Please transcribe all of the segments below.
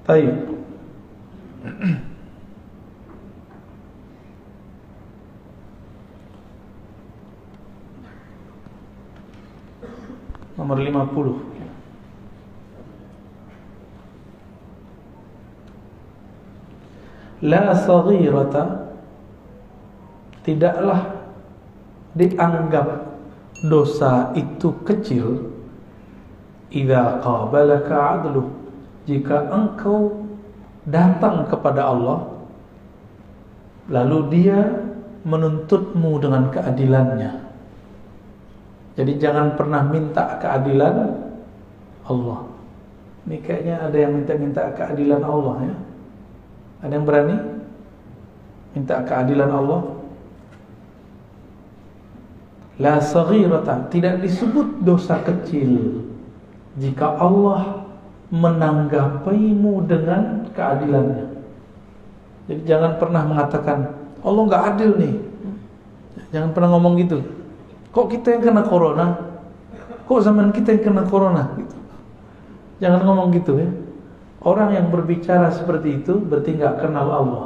Baik. Nomor 50. La saghirata, tidaklah dianggap dosa itu kecil idza qabalaka adluh, jika engkau datang kepada Allah lalu dia menuntutmu dengan keadilannya. Jadi jangan pernah minta keadilan Allah. Ini kayaknya ada yang minta keadilan Allah ya. Ada yang berani minta keadilan Allah? La saghirata, tidak disebut dosa kecil jika Allah menanggapimu dengan keadilannya. Jadi jangan pernah mengatakan Allah nggak adil nih. Jangan pernah ngomong gitu. Kok kita yang kena corona? Kok zaman kita yang kena corona? Gitu. Jangan ngomong gitu ya. Orang yang berbicara seperti itu berarti nggak kenal Allah.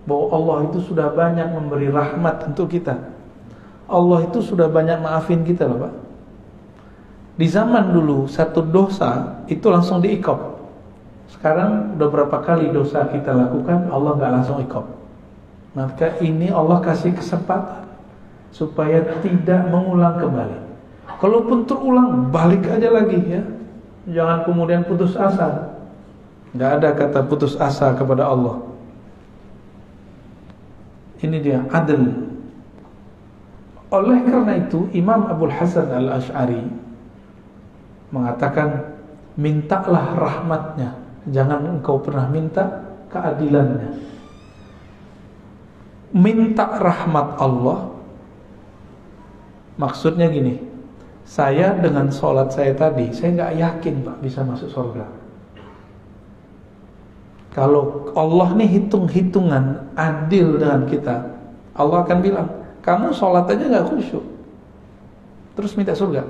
Bahwa Allah itu sudah banyak memberi rahmat untuk kita. Allah itu sudah banyak maafin kita loh Pak. Di zaman dulu satu dosa itu langsung diikop. Sekarang udah berapa kali dosa kita lakukan Allah nggak langsung ikop. Maka ini Allah kasih kesempatan supaya tidak mengulang kembali. Kalaupun terulang balik aja lagi ya. Jangan kemudian putus asa. Nggak ada kata putus asa kepada Allah. Ini dia adil. Oleh karena itu Imam Abul Hasan Al-Asy'ari mengatakan, mintalah rahmatnya, jangan engkau pernah minta keadilannya. Minta rahmat Allah maksudnya gini, saya dengan sholat saya tadi, saya nggak yakin Pak bisa masuk surga. Kalau Allah nih hitung-hitungan adil dengan kita, Allah akan bilang, kamu sholat aja nggak khusyuk, terus minta surga,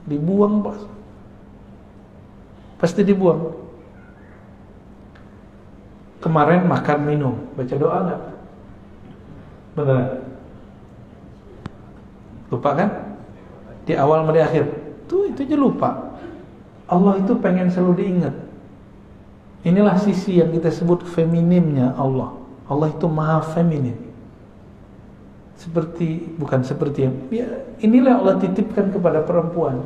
dibuang Pak, pasti dibuang. Kemarin makan minum, baca doa nggak? Beneran? Lupa kan? Di awal sama di akhir, tuh itu aja lupa. Allah itu pengen selalu diingat. Inilah sisi yang kita sebut feminimnya Allah. Allah itu maha feminin. Bukan seperti yang inilah Allah titipkan kepada perempuan.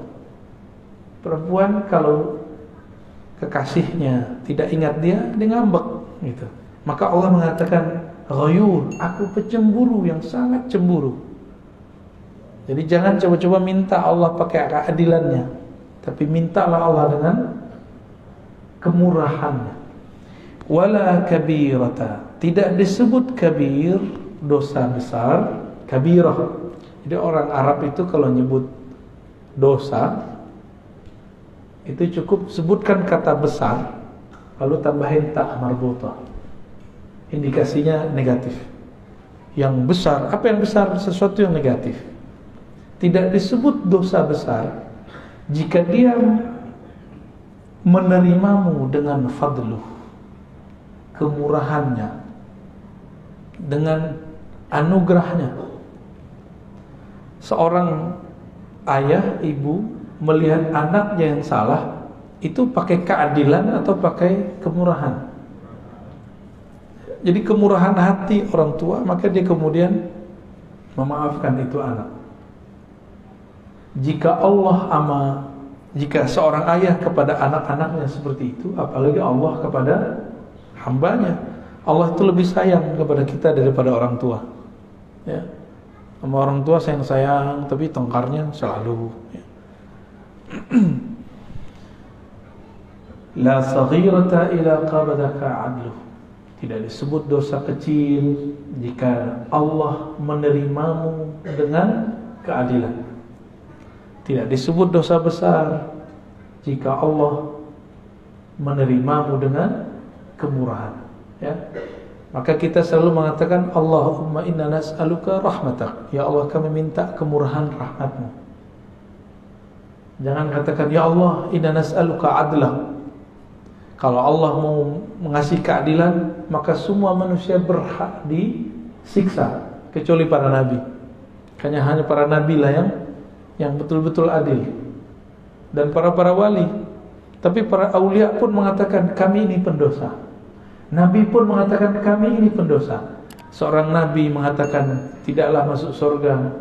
Perempuan kalau kekasihnya tidak ingat dia ngambek gitu. Maka Allah mengatakan ghayur, aku pecemburu yang sangat cemburu. Jadi jangan coba-coba minta Allah pakai keadilannya, tapi mintalah Allah dengan kemurahannya. Wala kabirata, tidak disebut kabir dosa besar, kabirah. Jadi orang Arab itu kalau nyebut dosa itu cukup sebutkan kata besar lalu tambahin ta marbutah. Indikasinya negatif. Yang besar, apa yang besar? Sesuatu yang negatif. Tidak disebut dosa besar jika dia menerimamu dengan fadluh, kemurahannya, dengan anugerahnya. Seorang ayah, ibu melihat anaknya yang salah, itu pakai keadilan atau pakai kemurahan? Jadi kemurahan hati orang tua, maka dia kemudian memaafkan itu anak. Jika seorang ayah kepada anak-anaknya seperti itu, apalagi Allah kepada hambanya. Allah itu lebih sayang kepada kita daripada orang tua ya. Sama orang tua sayang-sayang, tapi tengkarnya selalu ya. La saghirata ila qabadaka adluh, tidak disebut dosa kecil jika Allah menerimamu dengan keadilan. Tidak disebut dosa besar jika Allah menerimamu dengan kemurahan ya. Maka kita selalu mengatakan Allahumma inna nas'aluka rahmatak, ya Allah kami minta kemurahan rahmatmu. Jangan katakan ya Allah inna nas'aluka adlah. Kalau Allah mau mengasih keadilan, maka semua manusia berhak disiksa, kecuali para nabi. Hanya para nabi lah yang betul-betul adil, dan para wali. Tapi para aulia pun mengatakan kami ini pendosa. Nabi pun mengatakan kami ini pendosa. Seorang nabi mengatakan tidaklah masuk surga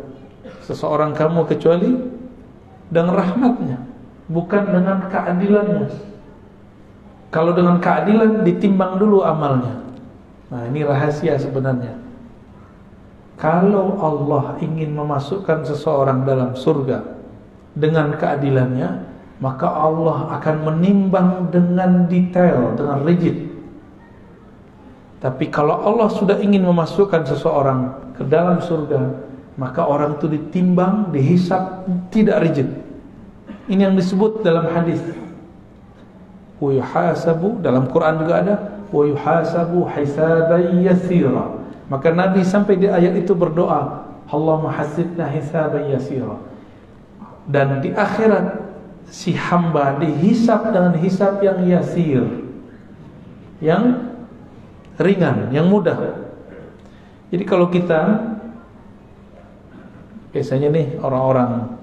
seseorang kamu kecuali dengan rahmatnya, bukan dengan keadilannya. Kalau dengan keadilan ditimbang dulu amalnya. Nah, ini rahasia sebenarnya. Kalau Allah ingin memasukkan seseorang dalam surga dengan keadilannya, maka Allah akan menimbang dengan detail, dengan rigid. Tapi kalau Allah sudah ingin memasukkan seseorang ke dalam surga, maka orang itu ditimbang, dihisab tidak rigid. Ini yang disebut dalam hadis. Wa yuhasabu, dalam Quran juga ada, wa yuhasabu hisaban yasira. Maka Nabi sampai di ayat itu berdoa, Allahumma hasibna hisaban yasira. Dan di akhirat si hamba dihisab dengan hisab yang yasir, yang ringan, yang mudah. Jadi kalau kita biasanya nih orang-orang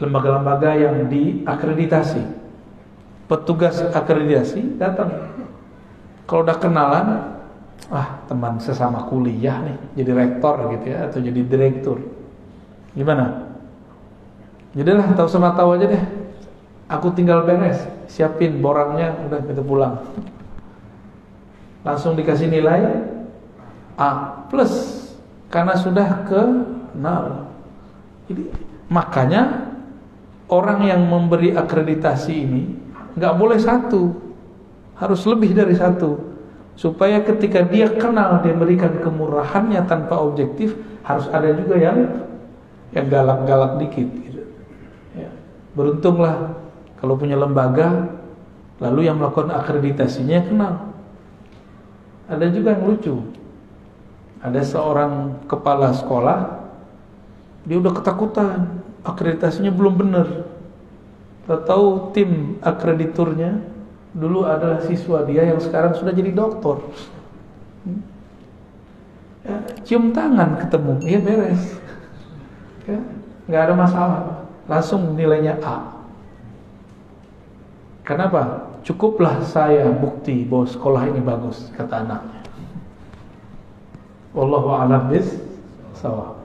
lembaga-lembaga yang diakreditasi, petugas akreditasi datang, kalau udah kenalan, teman sesama kuliah nih, jadi rektor gitu ya, atau jadi direktur, gimana? Jadilah tahu sama tahu aja deh, aku tinggal beres, siapin borangnya, udah kita pulang, langsung dikasih nilai A plus, karena sudah kenal. Jadi makanya orang yang memberi akreditasi ini nggak boleh satu, harus lebih dari satu, supaya ketika dia kenal, dia berikan kemurahannya tanpa objektif. Harus ada juga yang galak-galak dikit gitu. Ya. Beruntunglah kalau punya lembaga, lalu yang melakukan akreditasinya kenal. Ada juga yang lucu, ada seorang kepala sekolah, dia udah ketakutan, akreditasinya belum benar. Tahu tim akrediturnya dulu adalah siswa dia yang sekarang sudah jadi doktor. Ya, cium tangan ketemu, iya beres, ya, nggak ada masalah, langsung nilainya A. Kenapa? Cukuplah saya bukti bahwa sekolah ini bagus, kata anaknya. Wallahu a'lam bis shawab.